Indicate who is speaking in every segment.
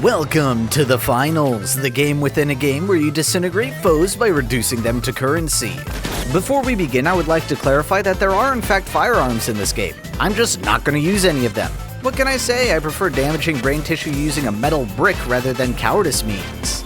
Speaker 1: Welcome to the finals, the game within a game where you disintegrate foes by reducing them to currency. Before we begin, I would like to clarify that there are in fact firearms in this game. I'm just not going to use any of them. What can I say? I prefer damaging brain tissue using a metal brick rather than cowardice means.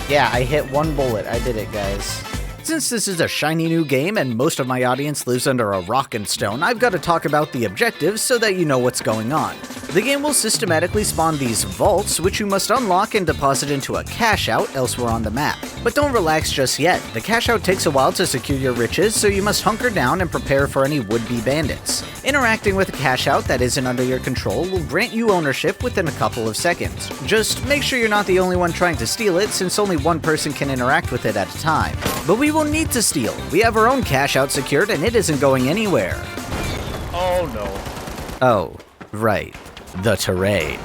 Speaker 2: Yeah, I hit one bullet. I did it, guys.
Speaker 1: Since this is a shiny new game and most of my audience lives under a rock and stone, I've got to talk about the objectives so that you know what's going on. The game will systematically spawn these vaults, which you must unlock and deposit into a cash out elsewhere on the map. But don't relax just yet. The cash out takes a while to secure your riches, so you must hunker down and prepare for any would-be bandits. Interacting with a cash out that isn't under your control will grant you ownership within a couple of seconds. Just make sure you're not the only one trying to steal it, since only one person can interact with it at a time. But we will need to steal. We have our own cash out secured and it isn't going anywhere.
Speaker 3: Oh no.
Speaker 1: Oh, right. The terrain.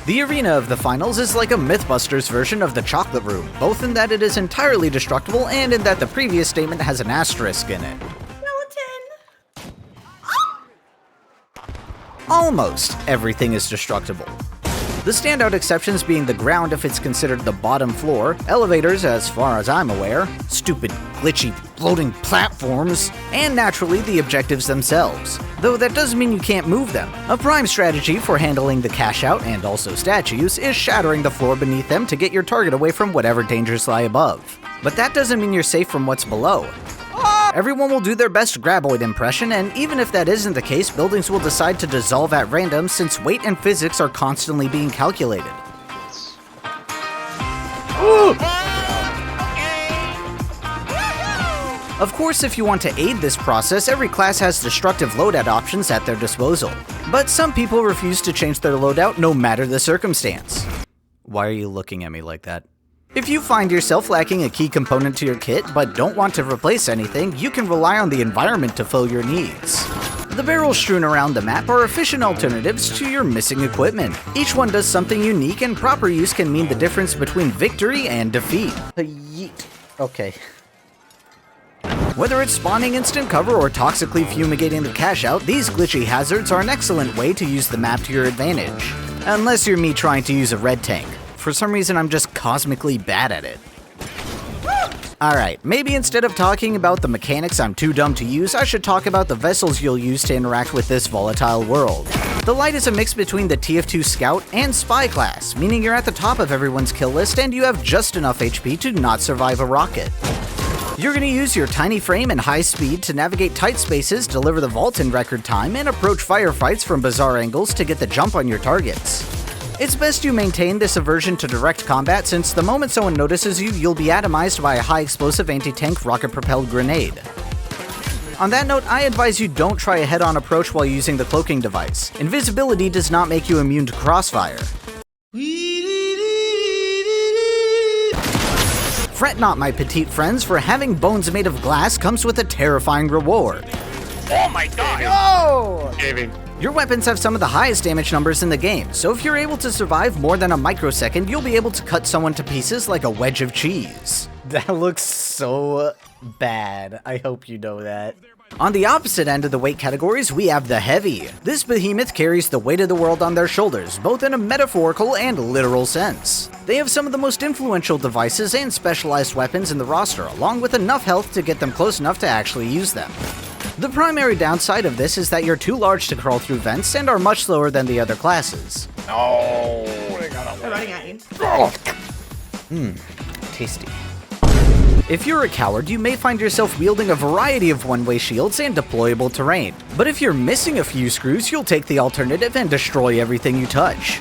Speaker 1: The arena of the finals is like a Mythbusters version of the chocolate room, both in that it is entirely destructible and in that the previous statement has an asterisk in it. Almost everything is destructible. The standout exceptions being the ground if it's considered the bottom floor, elevators as far as I'm aware, stupid, glitchy, floating platforms, and naturally the objectives themselves. Though that doesn't mean you can't move them. A prime strategy for handling the cash out and also statues is shattering the floor beneath them to get your target away from whatever dangers lie above. But that doesn't mean you're safe from what's below. Everyone will do their best graboid impression, and even if that isn't the case, buildings will decide to dissolve at random since weight and physics are constantly being calculated. Of course, if you want to aid this process, every class has destructive loadout options at their disposal. But some people refuse to change their loadout no matter the circumstance. Why are you looking at me like that? If you find yourself lacking a key component to your kit, but don't want to replace anything, you can rely on the environment to fill your needs. The barrels strewn around the map are efficient alternatives to your missing equipment. Each one does something unique, and proper use can mean the difference between victory and defeat.
Speaker 2: Yeet. Okay.
Speaker 1: Whether it's spawning instant cover or toxically fumigating the cash out, these glitchy hazards are an excellent way to use the map to your advantage. Unless you're me trying to use a red tank. For some reason, I'm just cosmically bad at it. Alright, maybe instead of talking about the mechanics I'm too dumb to use, I should talk about the vessels you'll use to interact with this volatile world. The Light is a mix between the TF2 Scout and Spy class, meaning you're at the top of everyone's kill list and you have just enough HP to not survive a rocket. You're going to use your tiny frame and high speed to navigate tight spaces, deliver the vault in record time, and approach firefights from bizarre angles to get the jump on your targets. It's best you maintain this aversion to direct combat, since the moment someone notices you, you'll be atomized by a high-explosive anti-tank rocket-propelled grenade. On that note, I advise you don't try a head-on approach while using the cloaking device. Invisibility does not make you immune to crossfire. Fret not, my petite friends, for having bones made of glass comes with a terrifying reward.
Speaker 3: Oh my god!
Speaker 2: Oh!
Speaker 3: Gaming.
Speaker 1: Your weapons have some of the highest damage numbers in the game, so if you're able to survive more than a microsecond, you'll be able to cut someone to pieces like a wedge of cheese.
Speaker 2: That looks so bad. I hope you know that.
Speaker 1: On the opposite end of the weight categories, we have the Heavy. This behemoth carries the weight of the world on their shoulders, both in a metaphorical and literal sense. They have some of the most influential devices and specialized weapons in the roster, along with enough health to get them close enough to actually use them. The primary downside of this is that you're too large to crawl through vents and are much slower than the other classes.
Speaker 3: No, they got
Speaker 4: They're running at you.
Speaker 1: Tasty. If you're a coward, you may find yourself wielding a variety of one-way shields and deployable terrain. But if you're missing a few screws, you'll take the alternative and destroy everything you touch.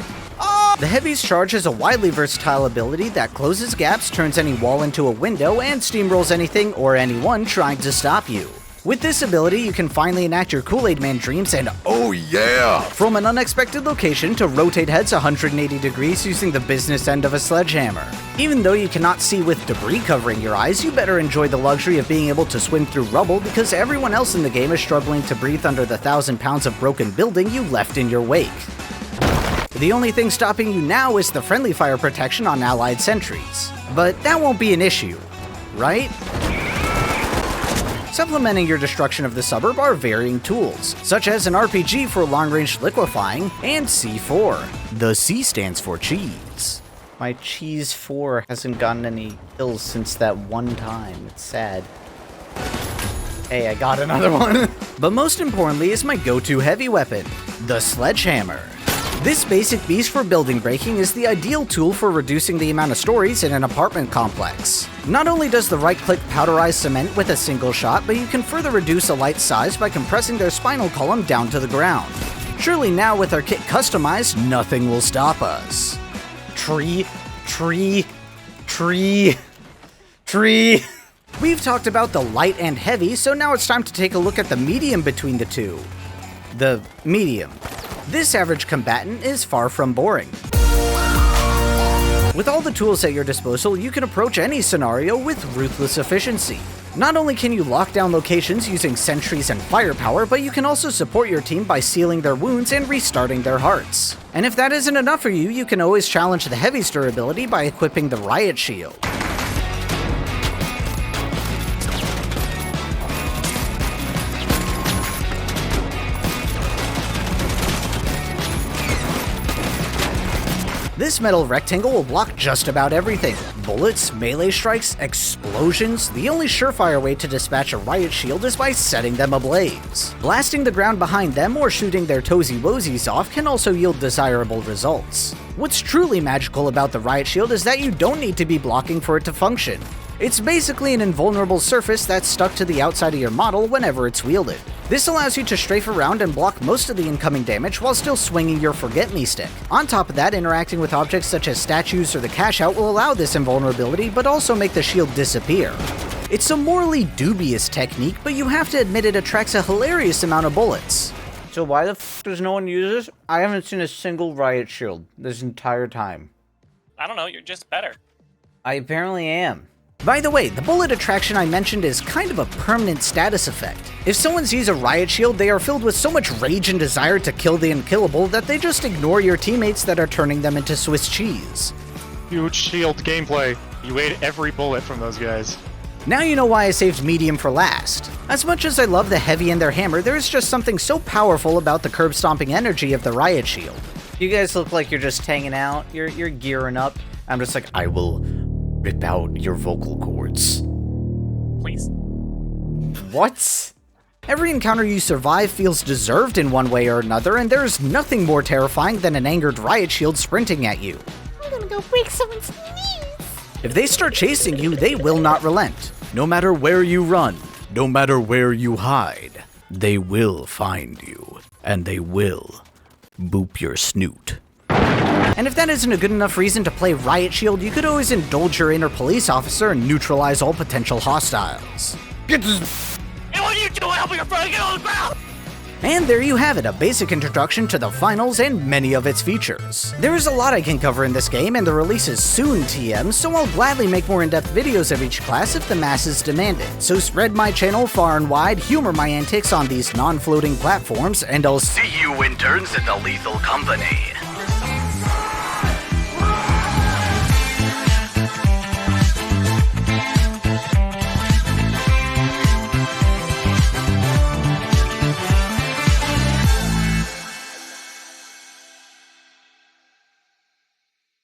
Speaker 1: The Heavy's charge has a widely versatile ability that closes gaps, turns any wall into a window, and steamrolls anything or anyone trying to stop you. With this ability, you can finally enact your Kool-Aid Man dreams and oh yeah! From an unexpected location to rotate heads 180 degrees using the business end of a sledgehammer. Even though you cannot see with debris covering your eyes, you better enjoy the luxury of being able to swim through rubble because everyone else in the game is struggling to breathe under the 1,000 pounds of broken building you left in your wake. The only thing stopping you now is the friendly fire protection on allied sentries. But that won't be an issue, right? Supplementing your destruction of the suburb are varying tools, such as an RPG for long-range liquefying, and C4. The C stands for cheese. My Cheese 4 hasn't gotten any kills since that one time. It's sad. Hey, I got another one. But most importantly is my go-to heavy weapon, the sledgehammer. This basic beast for building breaking is the ideal tool for reducing the amount of stories in an apartment complex. Not only does the right-click powderize cement with a single shot, but you can further reduce a light's size by compressing their spinal column down to the ground. Surely now with our kit customized, nothing will stop us. Tree. We've talked about the light and heavy, so now it's time to take a look at the medium between the two. The medium. This average combatant is far from boring. With all the tools at your disposal, you can approach any scenario with ruthless efficiency. Not only can you lock down locations using sentries and firepower, but you can also support your team by sealing their wounds and restarting their hearts. And if that isn't enough for you, you can always challenge the heavy's durability by equipping the riot shield. This metal rectangle will block just about everything. Bullets, melee strikes, explosions. The only surefire way to dispatch a riot shield is by setting them ablaze. Blasting the ground behind them or shooting their toesy-woesies off can also yield desirable results. What's truly magical about the riot shield is that you don't need to be blocking for it to function. It's basically an invulnerable surface that's stuck to the outside of your model whenever it's wielded. This allows you to strafe around and block most of the incoming damage while still swinging your forget-me stick. On top of that, interacting with objects such as statues or the cash-out will allow this invulnerability, but also make the shield disappear. It's a morally dubious technique, but you have to admit it attracts a hilarious amount of bullets. So why the f does no one use this? I haven't seen a single riot shield this entire time.
Speaker 3: I don't know, you're just better.
Speaker 1: I apparently am. By the way, the bullet attraction I mentioned is kind of a permanent status effect. If someone sees a riot shield, they are filled with so much rage and desire to kill the unkillable that they just ignore your teammates that are turning them into Swiss cheese.
Speaker 4: Huge shield gameplay. You ate every bullet from those guys.
Speaker 1: Now you know why I saved medium for last. As much as I love the heavy and their hammer, there is just something so powerful about the curb-stomping energy of the riot shield. You guys look like you're just hanging out, you're gearing up. I'm just like, I will rip out your vocal cords.
Speaker 3: Please.
Speaker 1: What? Every encounter you survive feels deserved in one way or another, and there is nothing more terrifying than an angered riot shield sprinting at you.
Speaker 5: I'm gonna go break someone's knees.
Speaker 1: If they start chasing you, they will not relent. No matter where you run, no matter where you hide, they will find you, and they will boop your snoot. And if that isn't a good enough reason to play Riot Shield, you could always indulge your inner police officer and neutralize all potential hostiles.
Speaker 3: Get this. And what are you doing? Help me, your friend, get on the ground!
Speaker 1: And there you have it, a basic introduction to the finals and many of its features. There is a lot I can cover in this game, and the release is soon, TM, so I'll gladly make more in-depth videos of each class if the masses demand it. So spread my channel far and wide, humor my antics on these non-floating platforms, and I'll see you interns at the Lethal Company.